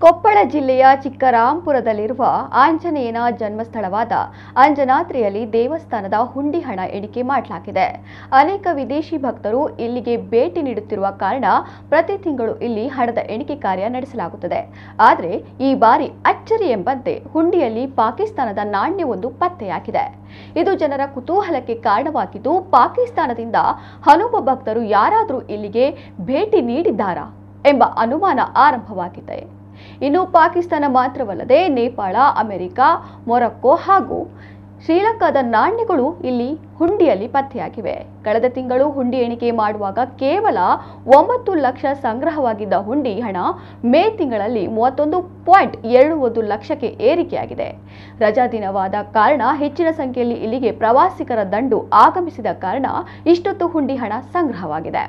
ಕೊಪ್ಪಳ ಜಿಲ್ಲೆಯ ಚಿಕ್ಕರಾಂಪುರದಲ್ಲಿರುವ ಆಂಜನೇಯನ ಜನ್ಮಸ್ಥಳವಾದ ಅಂಜನಾದ್ರಿಯಲ್ಲಿ ದೇವಸ್ಥಾನದ ಹುಂಡಿ ಹಣ ಎಣಿಕೆ ಮಾಡಲಾಗಿದೆ. ಅನೇಕ ವಿದೇಶಿ ಭಕ್ತರು ಇಲ್ಲಿಗೆ ಭೇಟಿ ನೀಡುತ್ತಿರುವ ಕಾರಣ ಪ್ರತಿ ತಿಂಗಳು ಇಲ್ಲಿ ಹಣದ ಎಣಿಕೆ ಕಾರ್ಯ ನಡೆಸಲಾಗುತ್ತದೆ. ಆದರೆ ಈ ಬಾರಿ ಅಚ್ಚರಿ ಎಂಬಂತೆ ಹುಂಡಿಯಲ್ಲಿ ಪಾಕಿಸ್ತಾನದ ನಾಣ್ಯವೊಂದು ಪತ್ತೆಯಾಗಿದೆ. ಇದು ಜನರ ಕುತೂಹಲಕ್ಕೆ ಕಾರಣವಾಗಿದ್ದು, ಪಾಕಿಸ್ತಾನದಿಂದ ಹಲವು ಭಕ್ತರು ಯಾರಾದರೂ ಇಲ್ಲಿಗೆ ಭೇಟಿ ನೀಡಿದ್ದಾರಾ ಎಂಬ ಅನುಮಾನ ಆರಂಭವಾಗಿದೆ. ಇನ್ನು ಪಾಕಿಸ್ತಾನ ಮಾತ್ರವಲ್ಲದೆ ನೇಪಾಳ, ಅಮೆರಿಕ, ಮೊರಕ್ಕೋ ಹಾಗೂ ಶ್ರೀಲಂಕಾದ ನಾಣ್ಯಗಳು ಇಲ್ಲಿ ಹುಂಡಿಯಲ್ಲಿ ಪತ್ತೆಯಾಗಿವೆ. ಕಳೆದ ತಿಂಗಳು ಹುಂಡಿ ಎಣಿಕೆ ಮಾಡುವಾಗ ಕೇವಲ 9 ಲಕ್ಷ ಸಂಗ್ರಹವಾಗಿದ್ದ ಹುಂಡಿ ಹಣ ಮೇ ತಿಂಗಳಲ್ಲಿ 31.21 ಲಕ್ಷಕ್ಕೆ ಏರಿಕೆಯಾಗಿದೆ. ರಜಾ ದಿನವಾದ ಕಾರಣ ಹೆಚ್ಚಿನ ಸಂಖ್ಯೆಯಲ್ಲಿ ಇಲ್ಲಿಗೆ ಪ್ರವಾಸಿಗರ ದಂಡು ಆಗಮಿಸಿದ ಕಾರಣ ಇಷ್ಟೊತ್ತು ಹುಂಡಿ ಹಣ ಸಂಗ್ರಹವಾಗಿದೆ.